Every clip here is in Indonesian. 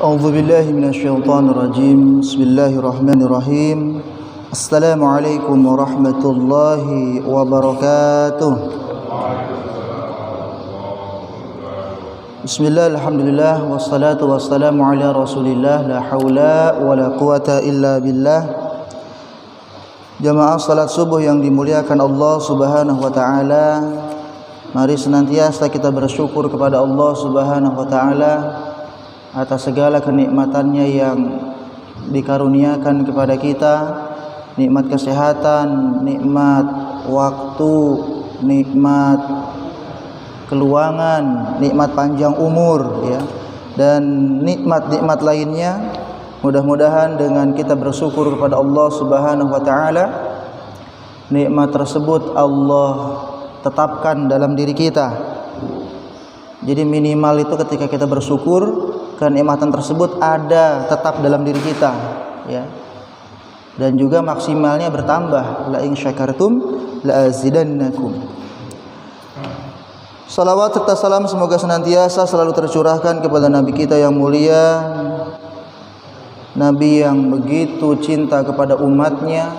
A'udzu billahi minasyaitonir rajim. Bismillahirrahmanirrahim. Assalamualaikum warahmatullahi wabarakatuh. Bismillah, alhamdulillah, wassalatu wassalamu ala rasulillah, la haula wa la quwata illa billah. Jamaah salat subuh yang dimuliakan Allah subhanahu wa ta'ala, mari senantiasa kita bersyukur kepada Allah subhanahu wa ta'ala atas segala kenikmatannya yang dikaruniakan kepada kita, nikmat kesehatan, nikmat waktu, nikmat keluangan, nikmat panjang umur, ya, dan nikmat-nikmat lainnya. Mudah-mudahan dengan kita bersyukur kepada Allah subhanahu wa ta'ala, nikmat tersebut Allah tetapkan dalam diri kita. Jadi minimal itu ketika kita bersyukur, kenikmatan tersebut ada tetap dalam diri kita, ya. Dan juga maksimalnya bertambah. La in syakartum la azidannakum. Salawat serta salam semoga senantiasa selalu tercurahkan kepada Nabi kita yang mulia, Nabi yang begitu cinta kepada umatnya,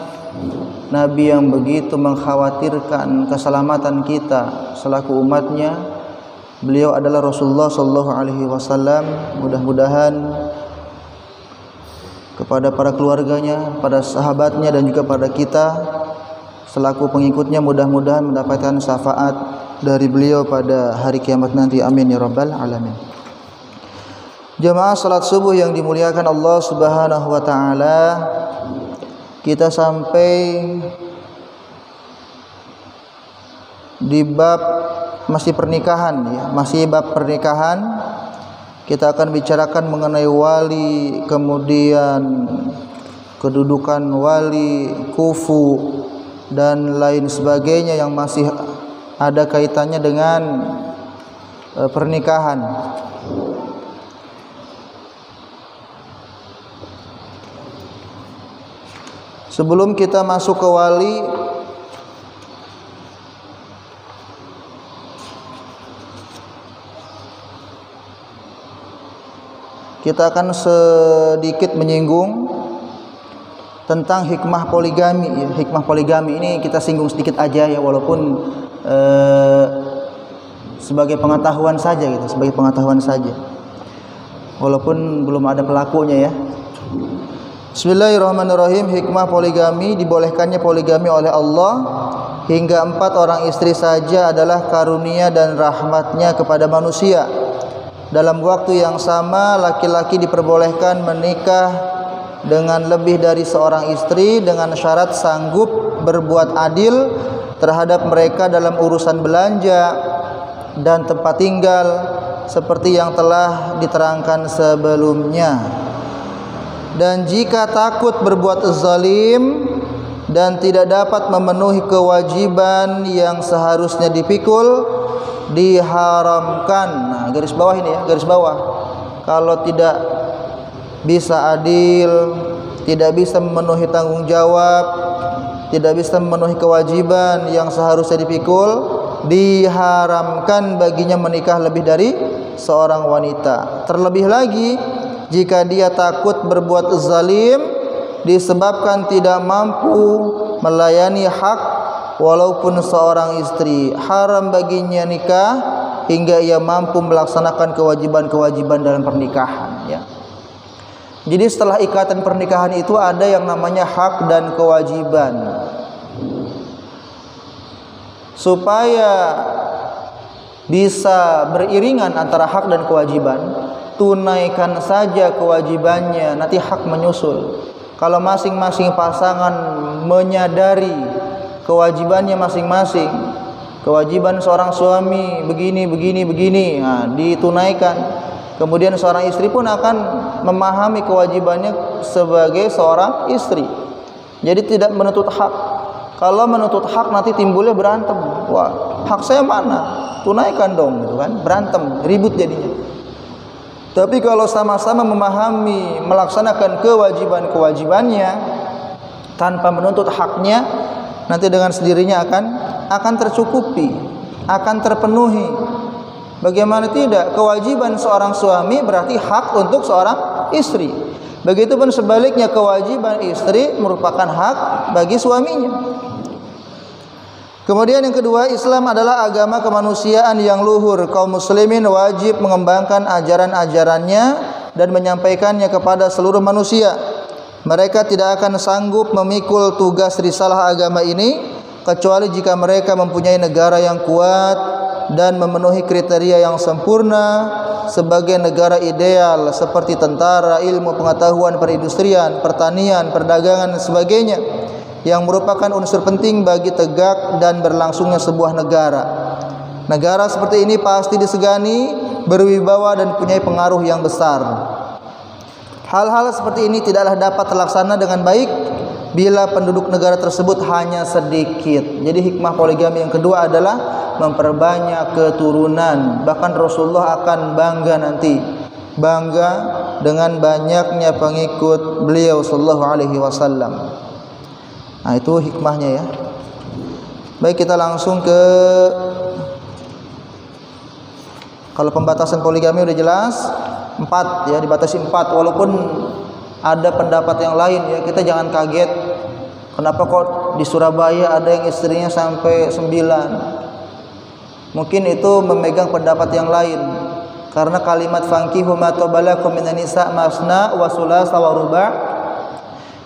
Nabi yang begitu mengkhawatirkan keselamatan kita selaku umatnya. Beliau adalah Rasulullah sallallahu alaihi wasallam. Mudah-mudahan kepada para keluarganya, pada sahabatnya, dan juga pada kita selaku pengikutnya, mudah-mudahan mendapatkan syafaat dari beliau pada hari kiamat nanti. Amin ya rabbal alamin. Jamaah salat subuh yang dimuliakan Allah subhanahu wa ta'ala, kita sampai di bab masih pernikahan, ya, masih bab pernikahan. Kita akan bicarakan mengenai wali, kemudian kedudukan wali, kufu, dan lain sebagainya yang masih ada kaitannya dengan pernikahan. Sebelum kita masuk ke wali, kita akan sedikit menyinggung tentang hikmah poligami, ya. Hikmah poligami ini kita singgung sedikit aja, ya, walaupun sebagai pengetahuan saja gitu, sebagai pengetahuan saja. Walaupun belum ada pelakunya, ya. Bismillahirrahmanirrahim. Hikmah poligami, dibolehkannya poligami oleh Allah hingga 4 orang istri saja adalah karunia dan rahmatnya kepada manusia. Dalam waktu yang sama, laki-laki diperbolehkan menikah dengan lebih dari seorang istri dengan syarat sanggup berbuat adil terhadap mereka dalam urusan belanja dan tempat tinggal seperti yang telah diterangkan sebelumnya. Dan jika takut berbuat zalim dan tidak dapat memenuhi kewajiban yang seharusnya dipikul, diharamkan. Nah, garis bawah ini, ya, garis bawah. Kalau tidak bisa adil, tidak bisa memenuhi tanggung jawab, tidak bisa memenuhi kewajiban yang seharusnya dipikul, diharamkan baginya menikah lebih dari seorang wanita. Terlebih lagi jika dia takut berbuat zalim disebabkan tidak mampu melayani hak walaupun seorang istri, haram baginya nikah hingga ia mampu melaksanakan kewajiban-kewajiban dalam pernikahan, ya. Jadi setelah ikatan pernikahan itu ada yang namanya hak dan kewajiban. Supaya bisa beriringan antara hak dan kewajiban, tunaikan saja kewajibannya, nanti hak menyusul. Kalau masing-masing pasangan menyadari kewajibannya masing-masing, kewajiban seorang suami begini, nah, ditunaikan. Kemudian seorang istri pun akan memahami kewajibannya sebagai seorang istri. Jadi tidak menuntut hak. Kalau menuntut hak nanti timbulnya berantem. Wah, hak saya mana? Tunaikan dong, gitu kan? Berantem, ribut jadinya. Tapi kalau sama-sama memahami, melaksanakan kewajiban-kewajibannya tanpa menuntut haknya, nanti dengan sendirinya akan tercukupi, akan terpenuhi. Bagaimana tidak? Kewajiban seorang suami berarti hak untuk seorang istri. Begitupun sebaliknya, kewajiban istri merupakan hak bagi suaminya. Kemudian yang kedua, Islam adalah agama kemanusiaan yang luhur. Kaum muslimin wajib mengembangkan ajaran-ajarannya dan menyampaikannya kepada seluruh manusia. Mereka tidak akan sanggup memikul tugas risalah agama ini kecuali jika mereka mempunyai negara yang kuat dan memenuhi kriteria yang sempurna sebagai negara ideal seperti tentara, ilmu pengetahuan, perindustrian, pertanian, perdagangan dan sebagainya, yang merupakan unsur penting bagi tegak dan berlangsungnya sebuah negara. Negara seperti ini pasti disegani, berwibawa dan punya pengaruh yang besar. Hal-hal seperti ini tidaklah dapat terlaksana dengan baik bila penduduk negara tersebut hanya sedikit. Jadi hikmah poligami yang kedua adalah memperbanyak keturunan. Bahkan Rasulullah akan bangga nanti, bangga dengan banyaknya pengikut beliau sallallahu alaihi wasallam. Nah, itu hikmahnya ya. Baik, kita langsung ke, kalau pembatasan poligami udah jelas 4 ya, dibatasi 4. Walaupun ada pendapat yang lain ya, kita jangan kaget. Kenapa kok di Surabaya ada yang istrinya sampai 9? Mungkin itu memegang pendapat yang lain. Karena kalimat fankihu ma tabalakum minan nisa masna wa sulasa wa ruba'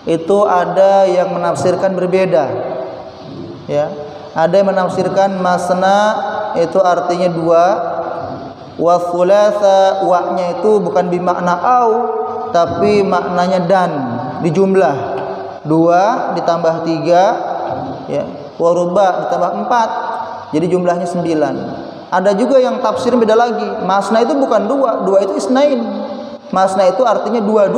itu ada yang menafsirkan berbeda. Ya. Ada yang menafsirkan masna itu artinya 2, wa sulasa wa-nya itu bukan bermakna au, tapi maknanya dan, dijumlah 2 ditambah 3 ya, wa ruba' ditambah 4, jadi jumlahnya 9. Ada juga yang tafsir beda lagi. Masna itu bukan 2, 2 itu isnain. Masna itu artinya 2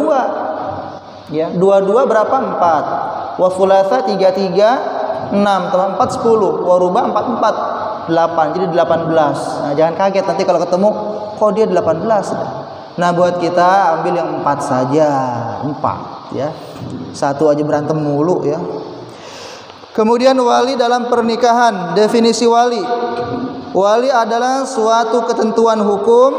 ya, 2 berapa? 4. Wa thulatsa 3 6 tambah 4 10, wa ruba' 4 8, jadi 18. Nah, jangan kaget nanti kalau ketemu kok dia 18. Nah, buat kita ambil yang 4 saja, 4 ya. Satu aja berantem mulu ya. Kemudian wali dalam pernikahan. Definisi wali. Wali adalah suatu ketentuan hukum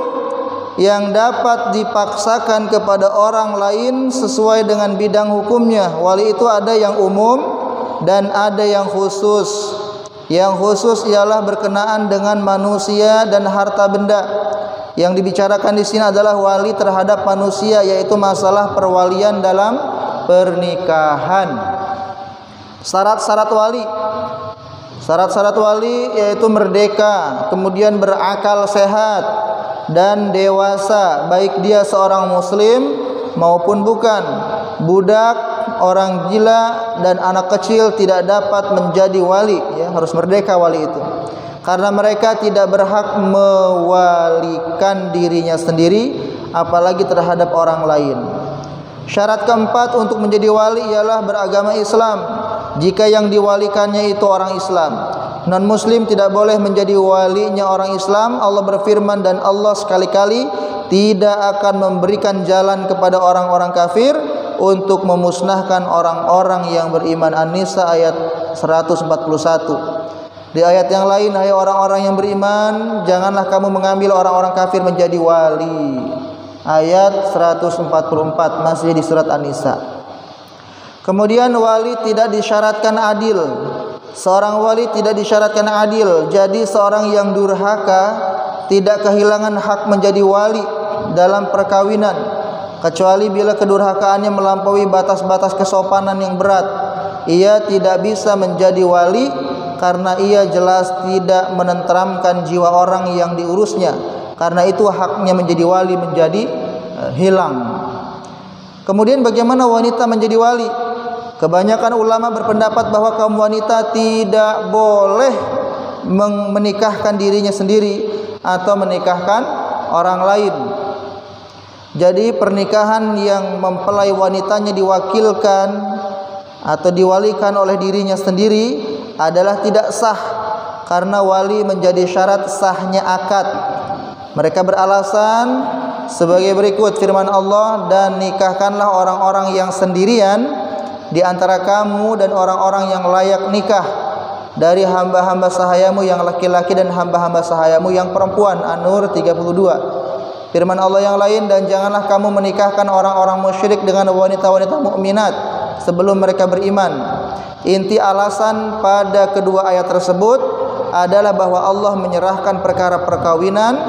yang dapat dipaksakan kepada orang lain sesuai dengan bidang hukumnya. Wali itu ada yang umum dan ada yang khusus. Yang khusus ialah berkenaan dengan manusia dan harta benda. Yang dibicarakan di sini adalah wali terhadap manusia, yaitu masalah perwalian dalam pernikahan. Syarat-syarat wali. Syarat-syarat wali yaitu merdeka, kemudian berakal sehat dan dewasa, baik dia seorang muslim maupun bukan. Budak, orang gila dan anak kecil tidak dapat menjadi wali ya, harus merdeka wali itu. Karena mereka tidak berhak mewalikan dirinya sendiri apalagi terhadap orang lain. Syarat keempat untuk menjadi wali ialah beragama Islam. Jika yang diwalikannya itu orang Islam, non-muslim tidak boleh menjadi walinya orang Islam. Allah berfirman, dan Allah sekali-kali tidak akan memberikan jalan kepada orang-orang kafir untuk memusnahkan orang-orang yang beriman. An-Nisa ayat 141. Di ayat yang lain, hai orang-orang yang beriman, janganlah kamu mengambil orang-orang kafir menjadi wali. Ayat 144 masih di surat An-Nisa. Kemudian wali tidak disyaratkan adil. Seorang wali tidak disyaratkan adil. Jadi seorang yang durhaka tidak kehilangan hak menjadi wali dalam perkawinan, kecuali bila kedurhakaannya melampaui batas-batas kesopanan yang berat. Ia tidak bisa menjadi wali karena ia jelas tidak menenteramkan jiwa orang yang diurusnya. Karena itu haknya menjadi wali menjadi hilang. Kemudian bagaimana wanita menjadi wali? Kebanyakan ulama berpendapat bahwa kaum wanita tidak boleh menikahkan dirinya sendiri atau menikahkan orang lain. Jadi pernikahan yang mempelai wanitanya diwakilkan atau diwalikan oleh dirinya sendiri adalah tidak sah, karena wali menjadi syarat sahnya akad. Mereka beralasan sebagai berikut, firman Allah, dan nikahkanlah orang-orang yang sendirian di antara kamu dan orang-orang yang layak nikah dari hamba-hamba sahayamu yang laki-laki dan hamba-hamba sahayamu yang perempuan. An-Nur 32. Firman Allah yang lain, dan janganlah kamu menikahkan orang-orang musyrik dengan wanita-wanita mukminat sebelum mereka beriman. Inti alasan pada kedua ayat tersebut adalah bahwa Allah menyerahkan perkara perkawinan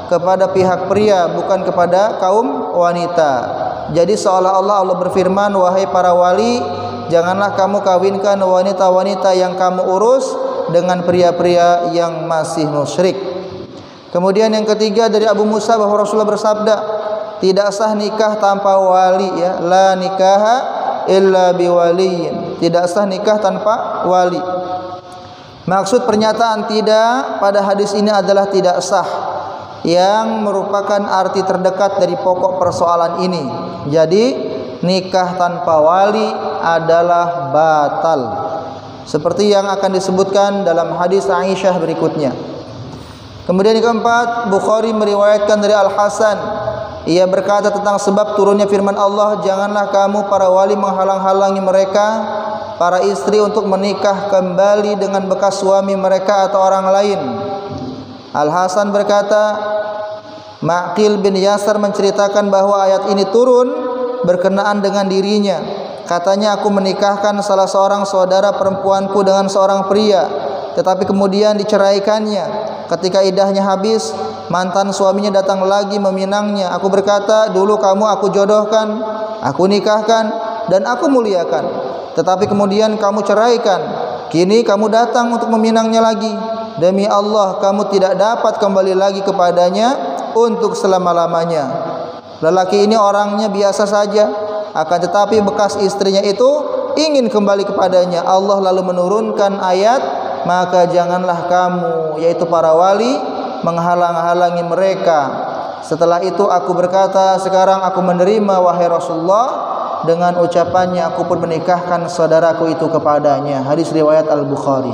kepada pihak pria, bukan kepada kaum wanita. Jadi seolah-olah Allah berfirman, wahai para wali, janganlah kamu kawinkan wanita-wanita yang kamu urus dengan pria-pria yang masih musyrik. Kemudian yang ketiga dari Abu Musa bahwa Rasulullah bersabda, tidak sah nikah tanpa wali, ya, la nikaha illa biwaliyin. Tidak sah nikah tanpa wali. Maksud pernyataan tidak pada hadis ini adalah tidak sah, yang merupakan arti terdekat dari pokok persoalan ini. Jadi nikah tanpa wali adalah batal, seperti yang akan disebutkan dalam hadis Aisyah berikutnya. Kemudian yang keempat, Bukhari meriwayatkan dari Al-Hasan, ia berkata tentang sebab turunnya firman Allah, janganlah kamu para wali menghalang-halangi mereka, para istri, untuk menikah kembali dengan bekas suami mereka atau orang lain. Al-Hasan berkata, Ma'qil bin Yasar menceritakan bahwa ayat ini turun berkenaan dengan dirinya. Katanya, aku menikahkan salah seorang saudara perempuanku dengan seorang pria, tetapi kemudian diceraikannya. Ketika iddahnya habis, mantan suaminya datang lagi meminangnya. Aku berkata, dulu kamu aku jodohkan, aku nikahkan, dan aku muliakan. Tetapi kemudian kamu ceraikan. Kini kamu datang untuk meminangnya lagi. Demi Allah, kamu tidak dapat kembali lagi kepadanya untuk selama-lamanya. Lelaki ini orangnya biasa saja, akan tetapi bekas istrinya itu ingin kembali kepadanya. Allah lalu menurunkan ayat, maka janganlah kamu, yaitu para wali, menghalang-halangi mereka. Setelah itu aku berkata, sekarang aku menerima wahai Rasulullah. Dengan ucapannya aku pun menikahkan saudaraku itu kepadanya. Hadis riwayat Al-Bukhari.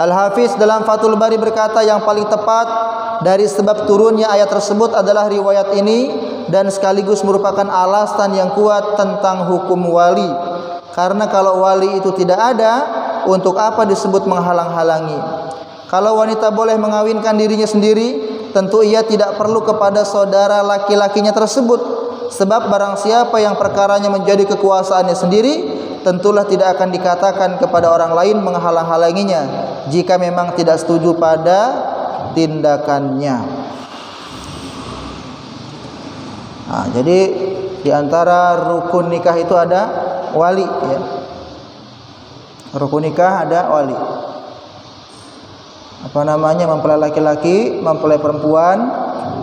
Al-Hafiz dalam Fathul Bari berkata, yang paling tepat dari sebab turunnya ayat tersebut adalah riwayat ini, dan sekaligus merupakan alasan yang kuat tentang hukum wali. Karena kalau wali itu tidak ada, untuk apa disebut menghalang-halangi? Kalau wanita boleh mengawinkan dirinya sendiri, tentu ia tidak perlu kepada saudara laki-lakinya tersebut. Sebab barang siapa yang perkaranya menjadi kekuasaannya sendiri, tentulah tidak akan dikatakan kepada orang lain menghalang-halanginya, jika memang tidak setuju pada tindakannya. Nah, jadi di antara rukun nikah itu ada wali, ya. Rukun nikah ada wali. Mempelai laki-laki, mempelai perempuan,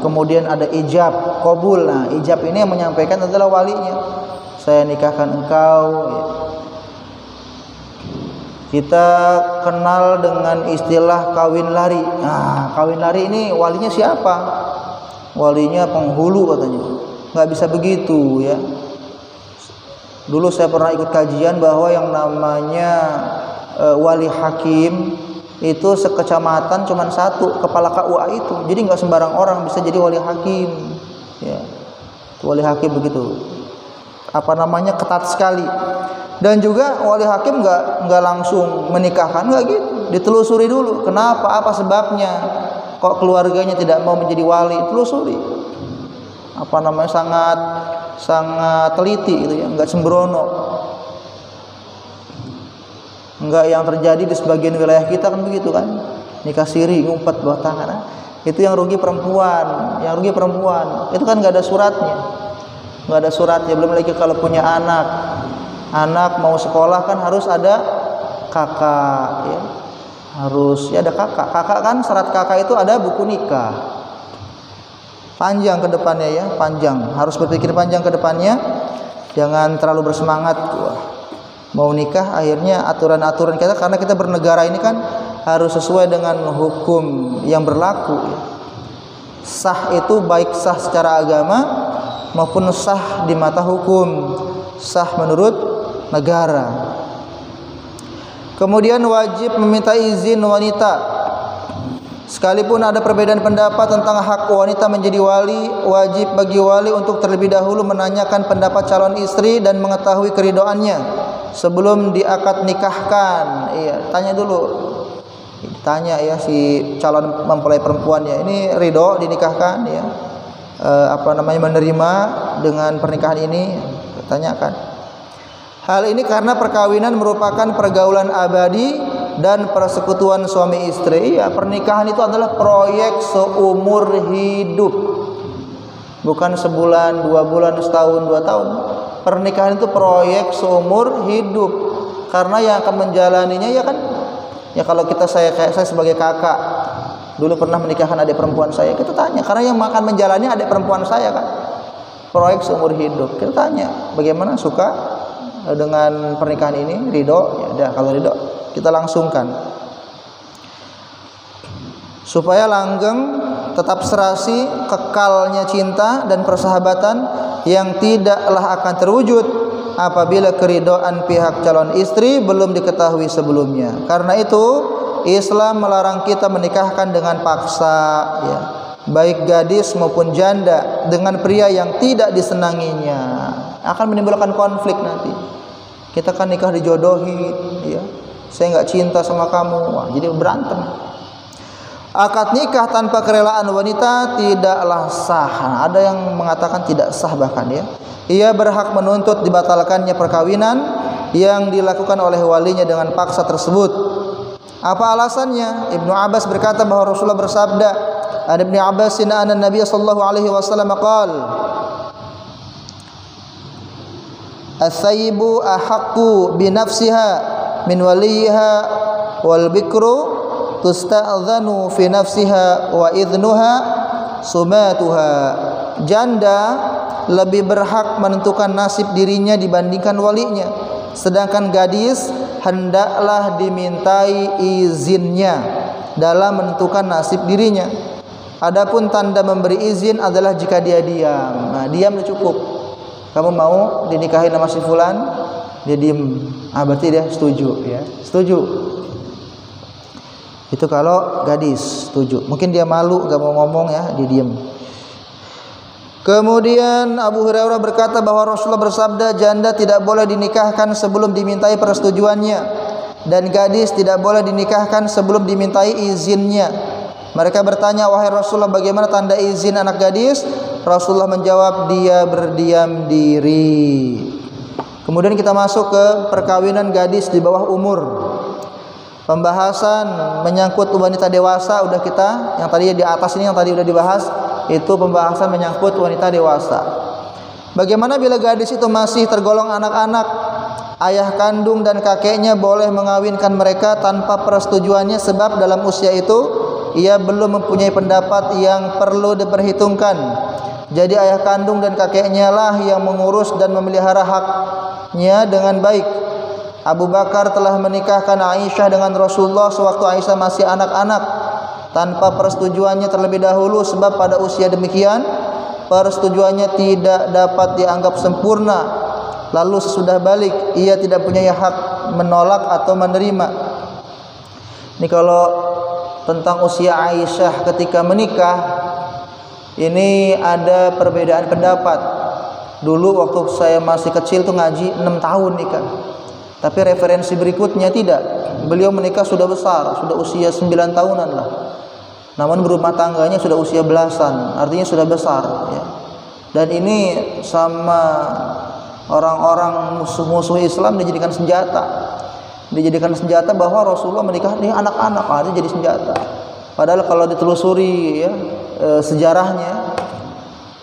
kemudian ada ijab, qabul. Nah, ijab ini yang menyampaikan adalah walinya. Saya nikahkan engkau, ya. Kita kenal dengan istilah kawin lari. Nah, kawin lari ini walinya siapa? Walinya penghulu katanya. Nggak bisa begitu, ya. Dulu saya pernah ikut kajian bahwa yang namanya wali hakim itu sekecamatan cuma satu, kepala KUA itu. Jadi nggak sembarang orang bisa jadi wali hakim, ya. Wali hakim begitu, ketat sekali. Dan juga wali hakim nggak langsung menikahkan, nggak gitu. Ditelusuri dulu, kenapa, apa sebabnya, kok keluarganya tidak mau menjadi wali. Telusuri, sangat teliti gitu, ya, nggak sembrono. Enggak yang terjadi di sebagian wilayah kita kan begitu kan, nikah siri, ngumpet bawah tangan. Itu yang rugi perempuan, itu kan nggak ada suratnya, belum lagi kalau punya anak mau sekolah kan harus ada kakak, ya. Harus ya ada kakak kan, syarat kakak itu ada buku nikah. Panjang ke depannya, ya, panjang, harus berpikir panjang ke depannya, jangan terlalu bersemangat. Mau nikah akhirnya aturan-aturan kita, karena kita bernegara ini kan harus sesuai dengan hukum yang berlaku, ya. Sah itu baik sah secara agama maupun sah di mata hukum, sah menurut negara. Kemudian wajib meminta izin wanita. Sekalipun ada perbedaan pendapat tentang hak wanita menjadi wali, wajib bagi wali untuk terlebih dahulu menanyakan pendapat calon istri dan mengetahui keridhoannya sebelum diakad nikahkan. Iya, tanya dulu. Tanya ya si calon mempelai perempuannya, ini ridho dinikahkan ya, menerima dengan pernikahan ini, tanyakan. Hal ini karena perkawinan merupakan pergaulan abadi dan persekutuan suami istri. Ya, pernikahan itu adalah proyek seumur hidup, bukan sebulan, 2 bulan, setahun, 2 tahun. Pernikahan itu proyek seumur hidup, karena yang akan menjalaninya ya kan, ya kalau saya sebagai kakak dulu pernah menikahkan adik perempuan saya, kita tanya, karena yang akan menjalani adik perempuan saya kan, proyek seumur hidup. Kita tanya, bagaimana, suka dengan pernikahan ini, ridho? Ya udah, kalau ridho kita langsungkan, supaya langgeng, tetap serasi, kekalnya cinta dan persahabatan yang tidaklah akan terwujud apabila keridhaan pihak calon istri belum diketahui sebelumnya. Karena itu Islam melarang kita menikahkan dengan paksa ya, baik gadis maupun janda, dengan pria yang tidak disenanginya. Akan menimbulkan konflik nanti. Kita kan nikah dijodohi ya, saya nggak cinta sama kamu. Wah, jadi berantem. Akad nikah tanpa kerelaan wanita tidaklah sah. Ada yang mengatakan tidak sah bahkan ya. Ia berhak menuntut dibatalkannya perkawinan yang dilakukan oleh walinya dengan paksa tersebut. Apa alasannya? Ibnu Abbas berkata bahwa Rasulullah bersabda, "An Ibnu Abbas anna Nabi sallallahu alaihi wasallam qala, "As-sayyibu ahaqqu bi nafsiha min waliha wal bikru tusta'dhanu fi nafsiha wa idhnuha sumatuha." Janda lebih berhak menentukan nasib dirinya dibandingkan walinya, sedangkan gadis hendaklah dimintai izinnya dalam menentukan nasib dirinya. Adapun tanda memberi izin adalah jika dia diam. Nah, diam cukup. Kamu mau dinikahi sama si fulan, dia diem, berarti dia setuju ya, setuju. Itu kalau gadis setuju. Mungkin dia malu, gak mau ngomong ya, dia diem. Kemudian Abu Hurairah berkata bahwa Rasulullah bersabda, janda tidak boleh dinikahkan sebelum dimintai persetujuannya, dan gadis tidak boleh dinikahkan sebelum dimintai izinnya. Mereka bertanya, wahai Rasulullah, bagaimana tanda izin anak gadis? Rasulullah menjawab, dia berdiam diri. Kemudian kita masuk ke perkawinan gadis di bawah umur. Pembahasan menyangkut wanita dewasa udah kita, yang tadi di atas ini yang tadi udah dibahas, itu pembahasan menyangkut wanita dewasa. Bagaimana bila gadis itu masih tergolong anak-anak? Ayah kandung dan kakeknya boleh mengawinkan mereka tanpa persetujuannya, sebab dalam usia itu ia belum mempunyai pendapat yang perlu diperhitungkan. Jadi ayah kandung dan kakeknya lah yang mengurus dan memelihara haknya dengan baik. Abu Bakar telah menikahkan Aisyah dengan Rasulullah sewaktu Aisyah masih anak-anak tanpa persetujuannya terlebih dahulu, sebab pada usia demikian persetujuannya tidak dapat dianggap sempurna. Lalu sesudah balik ia tidak punya hak menolak atau menerima. Ini kalau tentang usia Aisyah ketika menikah, ini ada perbedaan pendapat. Dulu waktu saya masih kecil tuh ngaji 6 tahun nikah. Tapi referensi berikutnya tidak. Beliau menikah sudah besar, sudah usia 9 tahunan lah. Namun berumah tangganya sudah usia belasan, artinya sudah besar ya. Dan ini sama orang-orang musuh-musuh Islam dijadikan senjata. Dijadikan senjata bahwa Rasulullah menikah dengan anak-anak, artinya jadi senjata. Padahal kalau ditelusuri ya, sejarahnya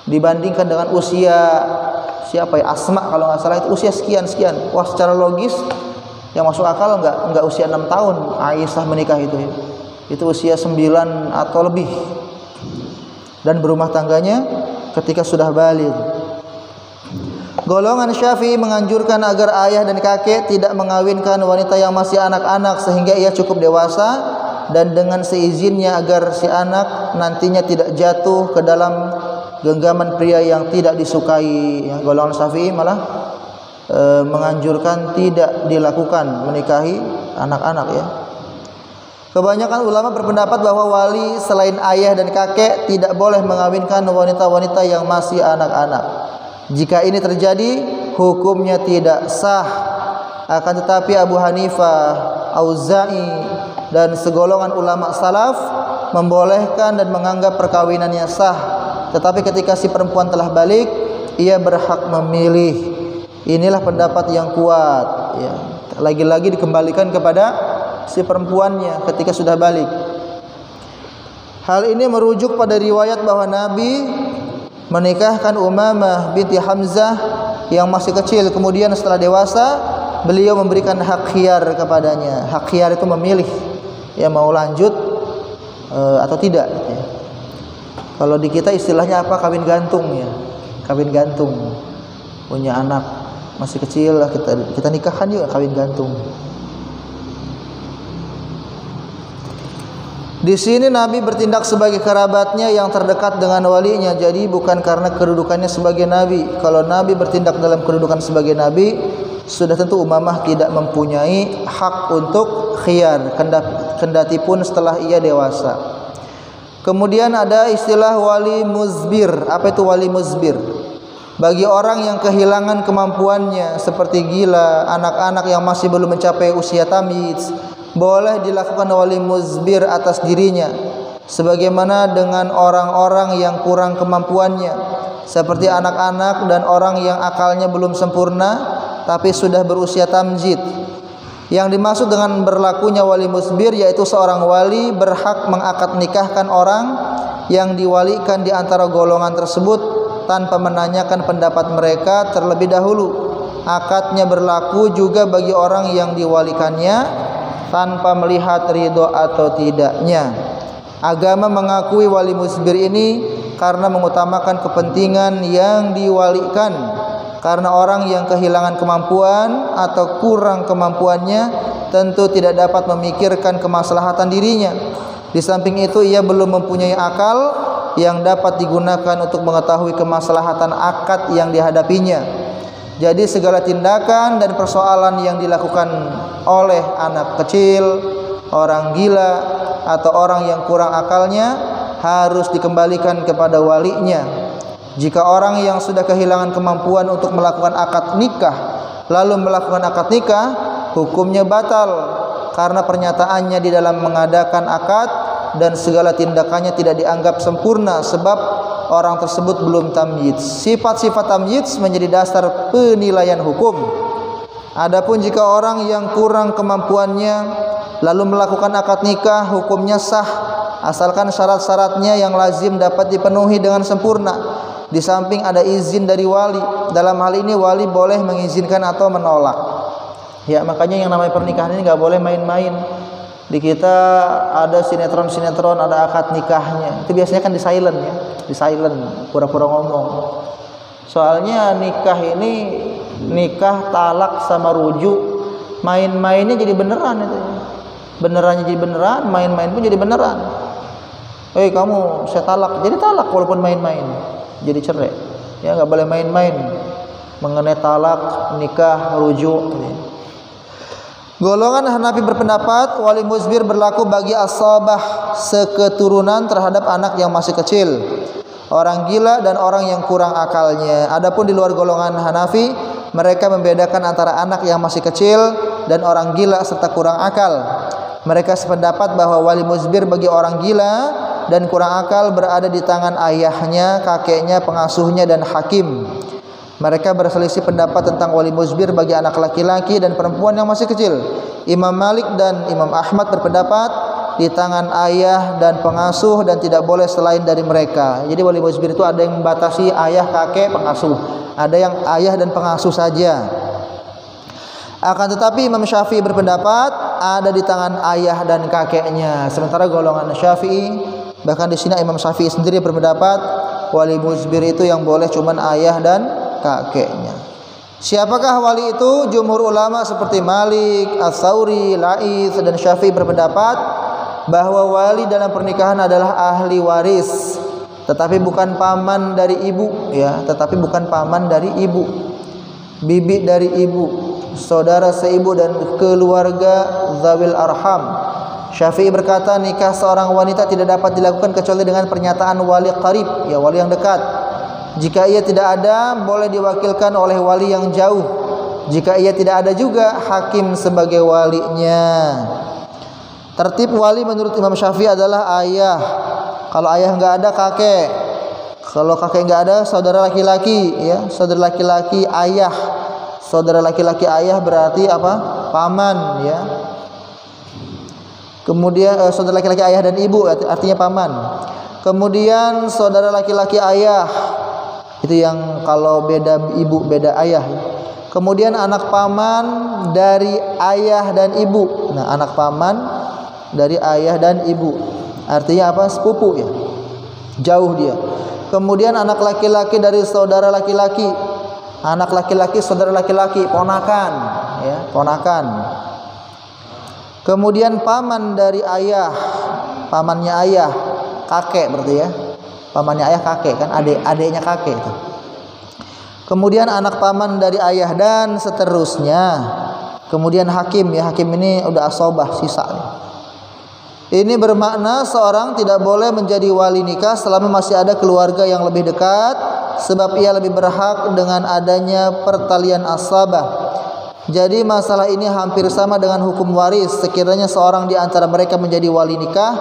dibandingkan dengan usia siapa ya, Asma kalau nggak salah itu usia sekian. Wah, secara logis yang masuk akal nggak usia 6 tahun Aisyah menikah itu ya. Itu usia 9 atau lebih. Dan berumah tangganya ketika sudah baligh. Golongan Syafi'i menganjurkan agar ayah dan kakek tidak mengawinkan wanita yang masih anak-anak sehingga ia cukup dewasa, dan dengan seizinnya agar si anak nantinya tidak jatuh ke dalam genggaman pria yang tidak disukai. Golongan Syafi'i malah menganjurkan tidak dilakukan menikahi anak-anak ya. Kebanyakan ulama berpendapat bahwa wali selain ayah dan kakek tidak boleh mengawinkan wanita-wanita yang masih anak-anak. Jika ini terjadi, hukumnya tidak sah. Akan tetapi Abu Hanifah, Auza'i, dan segolongan ulama salaf membolehkan dan menganggap perkawinannya sah. Tetapi ketika si perempuan telah balik, ia berhak memilih. Inilah pendapat yang kuat, ya. Lagi-lagi dikembalikan kepada si perempuannya ketika sudah balik. Hal ini merujuk pada riwayat bahwa Nabi menikahkan Umamah binti Hamzah yang masih kecil. Kemudian setelah dewasa, beliau memberikan hak khiyar kepadanya. Hak khiyar itu memilih, ya, mau lanjut atau tidak, ya. Kalau di kita istilahnya apa? Kawin gantung, ya. Kawin gantung. Punya anak masih kecil, kita nikahkan juga, kawin gantung. Di sini Nabi bertindak sebagai kerabatnya yang terdekat dengan walinya. Jadi bukan karena kedudukannya sebagai Nabi. Kalau Nabi bertindak dalam kedudukan sebagai Nabi, sudah tentu Umamah tidak mempunyai hak untuk khiyar, kendati pun setelah ia dewasa. Kemudian ada istilah wali muzbir. Apa itu wali muzbir? Bagi orang yang kehilangan kemampuannya, seperti gila, anak-anak yang masih belum mencapai usia tamyiz, boleh dilakukan wali muzbir atas dirinya, sebagaimana dengan orang-orang yang kurang kemampuannya, seperti anak-anak dan orang yang akalnya belum sempurna tapi sudah berusia tamyiz. Yang dimaksud dengan berlakunya wali muzbir yaitu seorang wali berhak mengakad nikahkan orang yang diwalikan di antara golongan tersebut tanpa menanyakan pendapat mereka terlebih dahulu. Akadnya berlaku juga bagi orang yang diwalikannya tanpa melihat ridho atau tidaknya. Agama mengakui wali muzbir ini karena mengutamakan kepentingan yang diwalikan. Karena orang yang kehilangan kemampuan atau kurang kemampuannya tentu tidak dapat memikirkan kemaslahatan dirinya. Di samping itu ia belum mempunyai akal yang dapat digunakan untuk mengetahui kemaslahatan akad yang dihadapinya. Jadi segala tindakan dan persoalan yang dilakukan oleh anak kecil, orang gila, atau orang yang kurang akalnya harus dikembalikan kepada walinya. Jika orang yang sudah kehilangan kemampuan untuk melakukan akad nikah lalu melakukan akad nikah, hukumnya batal karena pernyataannya di dalam mengadakan akad dan segala tindakannya tidak dianggap sempurna sebab orang tersebut belum tamyiz. Sifat-sifat tamyiz menjadi dasar penilaian hukum. Adapun jika orang yang kurang kemampuannya lalu melakukan akad nikah, hukumnya sah asalkan syarat-syaratnya yang lazim dapat dipenuhi dengan sempurna. Di samping ada izin dari wali. Dalam hal ini wali boleh mengizinkan atau menolak. Ya, makanya yang namanya pernikahan ini nggak boleh main-main. Di kita ada sinetron-sinetron, ada akad nikahnya. Itu biasanya kan di silent, ya, di silent, pura-pura ngomong. Soalnya nikah ini nikah talak sama rujuk, main-mainnya jadi beneran itu. Benerannya jadi beneran, main-main pun jadi beneran. Kamu saya talak, jadi talak walaupun main-main. Jadi cerai. Ya, nggak boleh main-main mengenai talak, nikah, rujuk. Golongan Hanafi berpendapat wali muzbir berlaku bagi asabah seketurunan terhadap anak yang masih kecil, orang gila dan orang yang kurang akalnya. Adapun di luar golongan Hanafi, mereka membedakan antara anak yang masih kecil dan orang gila serta kurang akal. Mereka sependapat bahwa wali muzbir bagi orang gila dan kurang akal berada di tangan ayahnya, kakeknya, pengasuhnya, dan hakim. Mereka berselisih pendapat tentang wali muzbir bagi anak laki-laki dan perempuan yang masih kecil. Imam Malik dan Imam Ahmad berpendapat di tangan ayah dan pengasuh dan tidak boleh selain dari mereka. Jadi wali muzbir itu ada yang membatasi ayah, kakek, pengasuh. Ada yang ayah dan pengasuh saja. Akan tetapi Imam Syafi'i berpendapat ada di tangan ayah dan kakeknya. Sementara golongan Syafi'i, bahkan di sini Imam Syafi'i sendiri berpendapat wali muzbir itu yang boleh cuman ayah dan kakeknya. Siapakah wali itu? Jumhur ulama seperti Malik, Ats-Tsauri, Laits dan Syafi'i berpendapat bahwa wali dalam pernikahan adalah ahli waris, tetapi bukan paman dari ibu, ya, tetapi bukan paman dari ibu, bibi dari ibu, saudara seibu dan keluarga zawil arham. Syafi'i berkata nikah seorang wanita tidak dapat dilakukan kecuali dengan pernyataan wali qarib, ya, wali yang dekat. Jika ia tidak ada, boleh diwakilkan oleh wali yang jauh. Jika ia tidak ada juga, hakim sebagai walinya. Tertib wali menurut Imam Syafi'i adalah ayah. Kalau ayah enggak ada, kakek. Kalau kakek enggak ada, saudara laki-laki, ya. Saudara laki-laki ayah. Saudara laki-laki ayah berarti apa? Paman, ya. Kemudian saudara laki-laki ayah dan ibu artinya paman. Kemudian saudara laki-laki ayah, itu yang kalau beda ibu beda ayah. Kemudian anak paman dari ayah dan ibu. Nah, anak paman dari ayah dan ibu artinya apa? Sepupu, ya. Jauh dia. Kemudian anak laki-laki dari saudara laki-laki. Anak laki-laki saudara laki-laki, ponakan, ya, ponakan. Kemudian paman dari ayah, pamannya ayah, kakek berarti, ya. Pamannya ayah kakek kan, adiknya kakek itu. Kemudian anak paman dari ayah dan seterusnya. Kemudian hakim, ya, hakim ini udah asobah sisa. Ini bermakna seorang tidak boleh menjadi wali nikah selama masih ada keluarga yang lebih dekat, sebab ia lebih berhak dengan adanya pertalian asabah. Jadi masalah ini hampir sama dengan hukum waris. Sekiranya seorang di antara mereka menjadi wali nikah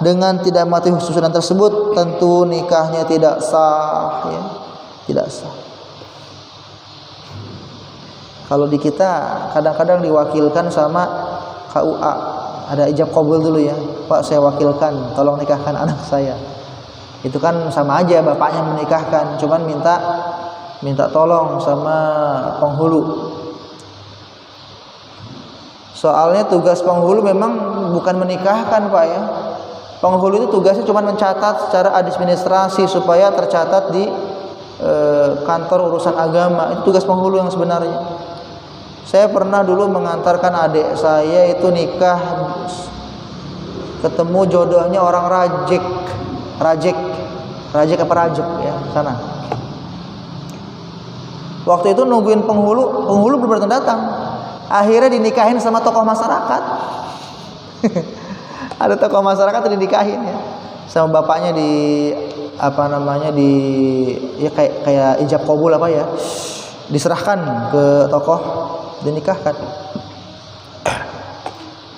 dengan tidak mati susunan tersebut, tentu nikahnya tidak sah, ya. Tidak sah. Kalau di kita kadang-kadang diwakilkan sama KUA, ada ijab qabul dulu, ya. Pak, saya wakilkan, tolong nikahkan anak saya. Itu kan sama aja bapaknya menikahkan, cuman minta tolong sama penghulu. Soalnya tugas penghulu memang bukan menikahkan, Pak, ya. Penghulu itu tugasnya cuma mencatat secara administrasi supaya tercatat di kantor urusan agama. Itu tugas penghulu yang sebenarnya. Saya pernah dulu mengantarkan adik saya itu nikah, ketemu jodohnya orang Rajek apa Rajek, ya, sana. Waktu itu nungguin penghulu belum datang. Akhirnya dinikahin sama tokoh masyarakat. Ada tokoh masyarakat yang dinikahin, ya, sama bapaknya di ya kayak ijab qabul apa, ya, diserahkan ke tokoh, dinikahkan.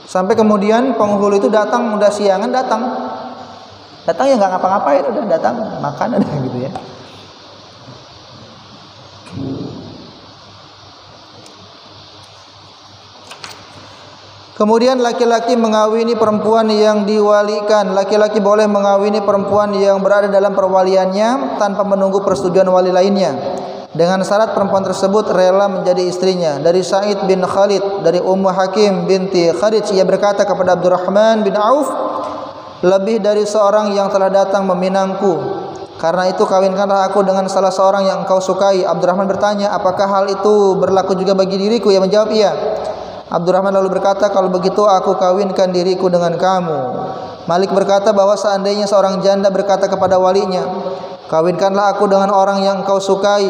Sampai kemudian penghulu itu datang, udah siangan datang ya nggak ngapa-ngapain, udah datang makan ada gitu, ya. Kemudian laki-laki mengawini perempuan yang diwalikan. Laki-laki boleh mengawini perempuan yang berada dalam perwaliannya tanpa menunggu persetujuan wali lainnya, dengan syarat perempuan tersebut rela menjadi istrinya. Dari Sa'id bin Khalid, dari Ummu Hakim binti Khalid, ia berkata kepada Abdurrahman bin Auf, lebih dari seorang yang telah datang meminangku. Karena itu kawinkanlah aku dengan salah seorang yang engkau sukai. Abdurrahman bertanya, apakah hal itu berlaku juga bagi diriku? Ia menjawab, iya. Abdurrahman lalu berkata, kalau begitu aku kawinkan diriku dengan kamu. Malik berkata bahwa seandainya seorang janda berkata kepada walinya, kawinkanlah aku dengan orang yang engkau sukai,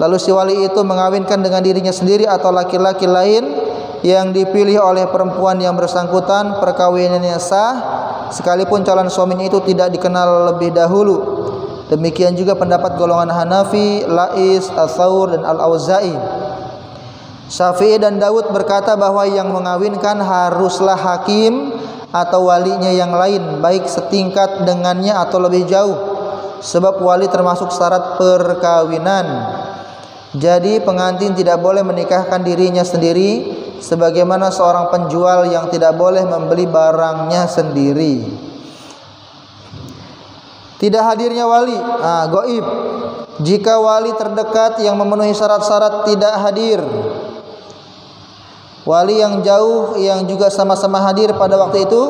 lalu si wali itu mengawinkan dengan dirinya sendiri atau laki-laki lain yang dipilih oleh perempuan yang bersangkutan, perkawinannya sah sekalipun calon suaminya itu tidak dikenal lebih dahulu. Demikian juga pendapat golongan Hanafi, Lais, Ats-Tsaur dan Al-Auza'i. Syafi'i dan Daud berkata bahwa yang mengawinkan haruslah hakim atau walinya yang lain, baik setingkat dengannya atau lebih jauh, sebab wali termasuk syarat perkawinan. Jadi pengantin tidak boleh menikahkan dirinya sendiri, sebagaimana seorang penjual yang tidak boleh membeli barangnya sendiri. Tidak hadirnya wali, gaib. Jika wali terdekat yang memenuhi syarat-syarat tidak hadir, wali yang jauh yang juga sama-sama hadir pada waktu itu,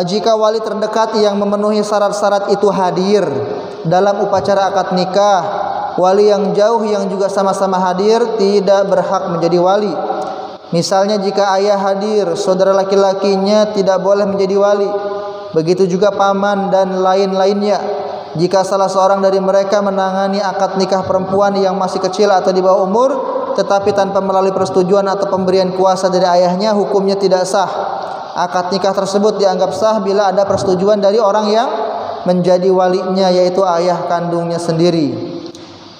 jika wali terdekat yang memenuhi syarat-syarat itu hadir dalam upacara akad nikah, wali yang jauh yang juga sama-sama hadir tidak berhak menjadi wali. Misalnya jika ayah hadir, saudara laki-lakinya tidak boleh menjadi wali. Begitu juga paman dan lain-lainnya. Jika salah seorang dari mereka menangani akad nikah perempuan yang masih kecil atau di bawah umur, tetapi tanpa melalui persetujuan atau pemberian kuasa dari ayahnya, hukumnya tidak sah. Akad nikah tersebut dianggap sah bila ada persetujuan dari orang yang menjadi walinya, yaitu ayah kandungnya sendiri.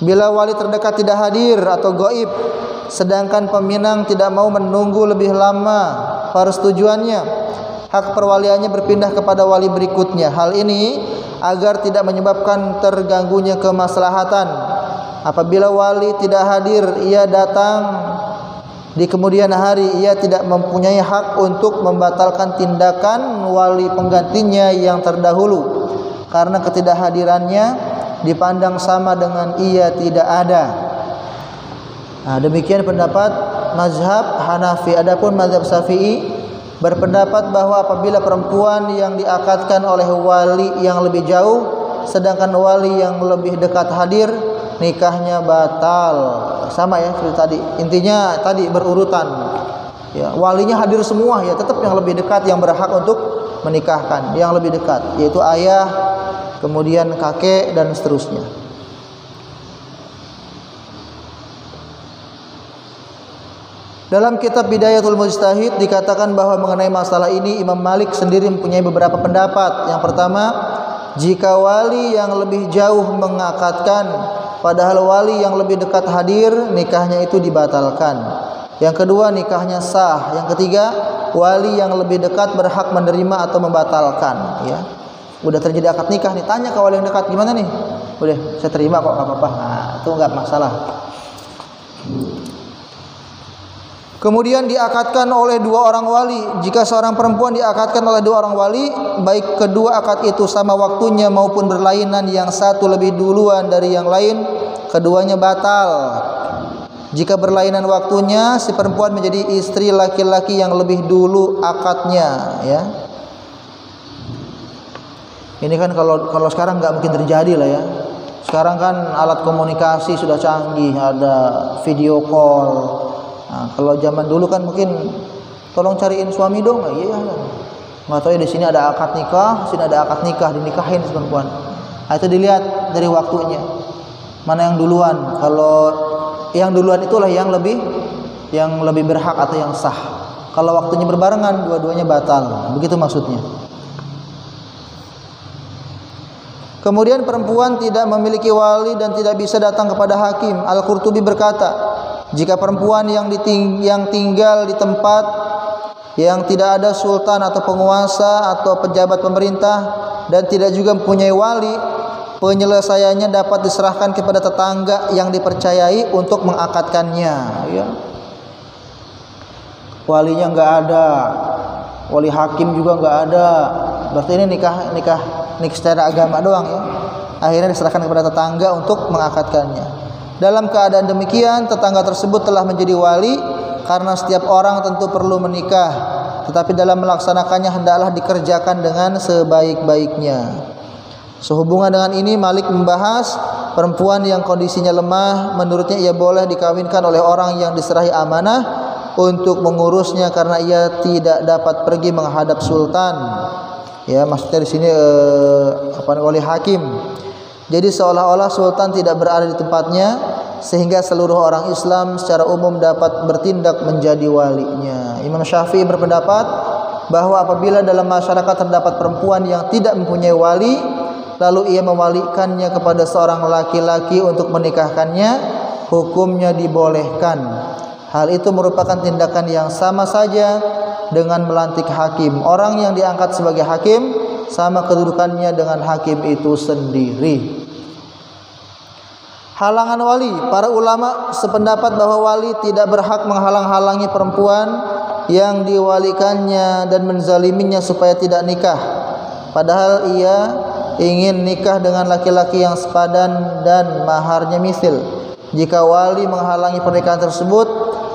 Bila wali terdekat tidak hadir atau gaib, sedangkan peminang tidak mau menunggu lebih lama persetujuannya, hak perwaliannya berpindah kepada wali berikutnya. Hal ini agar tidak menyebabkan terganggunya kemaslahatan. Apabila wali tidak hadir, ia datang di kemudian hari, ia tidak mempunyai hak untuk membatalkan tindakan wali penggantinya yang terdahulu, karena ketidakhadirannya dipandang sama dengan ia tidak ada. Nah, demikian pendapat mazhab Hanafi. Adapun mazhab Syafi'i berpendapat bahwa apabila perempuan yang diakadkan oleh wali yang lebih jauh sedangkan wali yang lebih dekat hadir, nikahnya batal. Sama ya seperti tadi. Intinya tadi berurutan. Ya, walinya hadir semua, ya tetap yang lebih dekat yang berhak untuk menikahkan, yang lebih dekat yaitu ayah, kemudian kakek dan seterusnya. Dalam kitab Bidayatul Mujtahid dikatakan bahwa mengenai masalah ini Imam Malik sendiri mempunyai beberapa pendapat. Yang pertama, jika wali yang lebih jauh mengakadkan padahal wali yang lebih dekat hadir, nikahnya itu dibatalkan. Yang kedua, nikahnya sah. Yang ketiga, wali yang lebih dekat berhak menerima atau membatalkan. Ya, udah terjadi akad nikah nih, tanya ke wali yang dekat, gimana nih? Udah, saya terima kok, nggak apa-apa. Nah, itu nggak masalah. Kemudian diakadkan oleh dua orang wali. Jika seorang perempuan diakadkan oleh dua orang wali, baik kedua akad itu sama waktunya maupun berlainan, yang satu lebih duluan dari yang lain, keduanya batal. Jika berlainan waktunya, si perempuan menjadi istri laki-laki yang lebih dulu akadnya. Ya, ini kan kalau sekarang nggak mungkin terjadi lah ya. Sekarang kan alat komunikasi sudah canggih, ada video call. Nah, kalau zaman dulu kan mungkin tolong cariin suami dong, iya, nggak tahu ya di sini ada akad nikah, sini ada akad nikah, dinikahin si perempuan. Nah, itu dilihat dari waktunya, mana yang duluan. Kalau yang duluan itulah yang lebih berhak atau yang sah. Kalau waktunya berbarengan, dua-duanya batal. Begitu maksudnya. Kemudian perempuan tidak memiliki wali dan tidak bisa datang kepada hakim. Al-Qurtubi berkata, jika perempuan yang tinggal di tempat yang tidak ada sultan atau penguasa atau pejabat pemerintah dan tidak juga mempunyai wali, penyelesaiannya dapat diserahkan kepada tetangga yang dipercayai untuk mengakadkannya. Ya. Walinya nggak ada, wali hakim juga nggak ada, berarti ini nikah secara agama doang ya. Akhirnya diserahkan kepada tetangga untuk mengakadkannya. Dalam keadaan demikian, tetangga tersebut telah menjadi wali karena setiap orang tentu perlu menikah, tetapi dalam melaksanakannya hendaklah dikerjakan dengan sebaik-baiknya. Sehubungan dengan ini, Malik membahas perempuan yang kondisinya lemah, menurutnya ia boleh dikawinkan oleh orang yang diserahi amanah untuk mengurusnya karena ia tidak dapat pergi menghadap sultan. Ya, maksudnya di sini wali hakim. Jadi seolah-olah sultan tidak berada di tempatnya, sehingga seluruh orang Islam secara umum dapat bertindak menjadi walinya. Imam Syafi'i berpendapat bahwa apabila dalam masyarakat terdapat perempuan yang tidak mempunyai wali, lalu ia mewalikannya kepada seorang laki-laki untuk menikahkannya, hukumnya dibolehkan. Hal itu merupakan tindakan yang sama saja dengan melantik hakim. Orang yang diangkat sebagai hakim sama kedudukannya dengan hakim itu sendiri. Halangan wali. Para ulama sependapat bahwa wali tidak berhak menghalang-halangi perempuan yang diwalikannya dan menzaliminya supaya tidak nikah, padahal ia ingin nikah dengan laki-laki yang sepadan dan maharnya misil. Jika wali menghalangi pernikahan tersebut,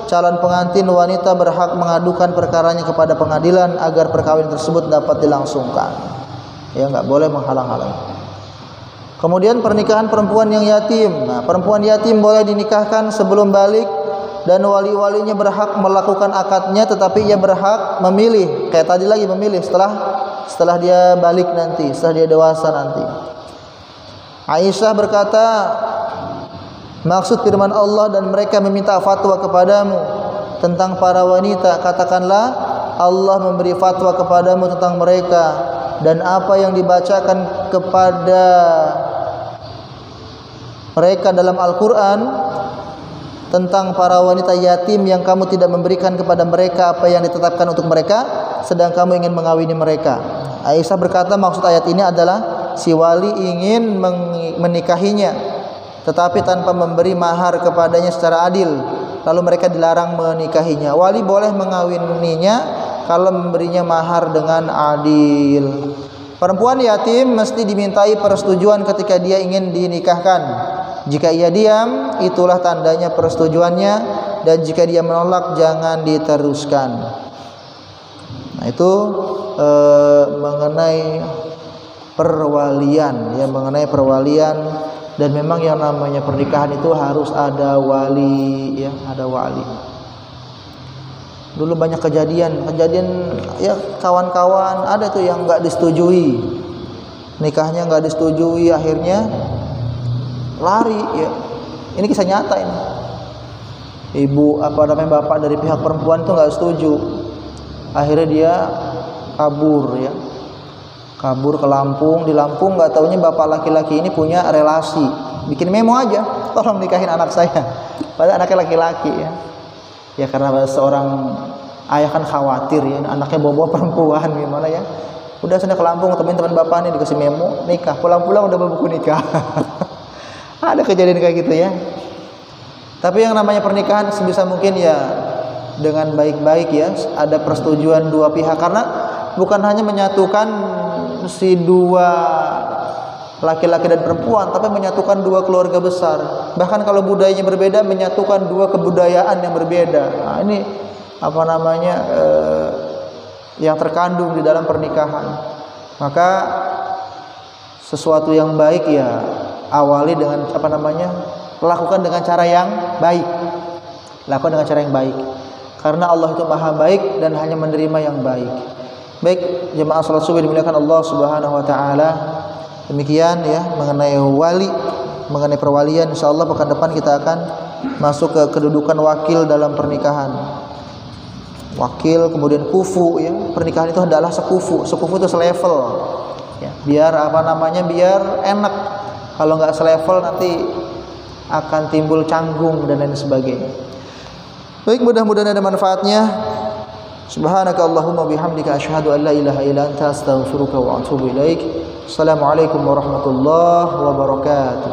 calon pengantin wanita berhak mengadukan perkaranya kepada pengadilan agar perkawinan tersebut dapat dilangsungkan. Ya, nggak boleh menghalang-halangi. Kemudian pernikahan perempuan yang yatim. Nah, perempuan yatim boleh dinikahkan sebelum balik dan wali-walinya berhak melakukan akadnya, tetapi ia berhak memilih. Kayak tadi lagi memilih setelah dia balik nanti, setelah dia dewasa nanti. Aisyah berkata, maksud firman Allah dan mereka meminta fatwa kepadamu tentang para wanita, katakanlah Allah memberi fatwa kepadamu tentang mereka, dan apa yang dibacakan kepada mereka dalam Al-Quran tentang para wanita yatim yang kamu tidak memberikan kepada mereka apa yang ditetapkan untuk mereka, sedang kamu ingin mengawini mereka. Aisyah berkata maksud ayat ini adalah si wali ingin menikahinya, tetapi tanpa memberi mahar kepadanya secara adil, lalu mereka dilarang menikahinya. Wali boleh mengawininya kalau memberinya mahar dengan adil. Perempuan yatim mesti dimintai persetujuan ketika dia ingin dinikahkan. Jika ia diam, itulah tandanya persetujuannya, dan jika dia menolak, jangan diteruskan. Nah, itu mengenai perwalian, ya, mengenai perwalian. Dan memang yang namanya pernikahan itu harus ada wali, ya, ada wali. Dulu banyak kejadian ya, kawan-kawan ada tuh yang nggak disetujui, nikahnya nggak disetujui, akhirnya lari, ya. Ini kisah nyata ini. Ibu bapak dari pihak perempuan itu nggak setuju, akhirnya dia kabur, ya, kabur ke Lampung. Di Lampung nggak taunya bapak laki-laki ini punya relasi, bikin memo aja, tolong nikahin anak saya, padahal anaknya laki-laki, ya. Ya karena seorang ayah kan khawatir, ya, anaknya bawa perempuan gimana, ya. Udah sana ke Lampung temuin teman bapak nih, dikasih memo nikah, pulang-pulang udah berbuku nikah. Ada kejadian kayak gitu, ya. Tapi yang namanya pernikahan sebisa mungkin ya dengan baik-baik, ya, ada persetujuan dua pihak, karena bukan hanya menyatukan si dua laki-laki dan perempuan, tapi menyatukan dua keluarga besar. Bahkan kalau budayanya berbeda, menyatukan dua kebudayaan yang berbeda. Nah, ini yang terkandung di dalam pernikahan. Maka sesuatu yang baik ya awali dengan lakukan dengan cara yang baik. Lakukan dengan cara yang baik. Karena Allah itu Maha baik dan hanya menerima yang baik. Baik, jemaah salat subuh dimuliakan Allah Subhanahu wa taala. Demikian, ya, mengenai wali, mengenai perwalian. Insyaallah pekan depan kita akan masuk ke kedudukan wakil dalam pernikahan. Wakil, kemudian kufu, ya. Pernikahan itu adalah sekufu. Sekufu itu selevel, ya. Biar biar enak. Kalau nggak selevel nanti akan timbul canggung dan lain sebagainya. Baik, mudah-mudahan ada manfaatnya. Subhanaka Allahumma bihamdika asyhadu an la ilaha illa anta astaghfiruka wa atubu ilaik. Assalamualaikum warahmatullahi wabarakatuh.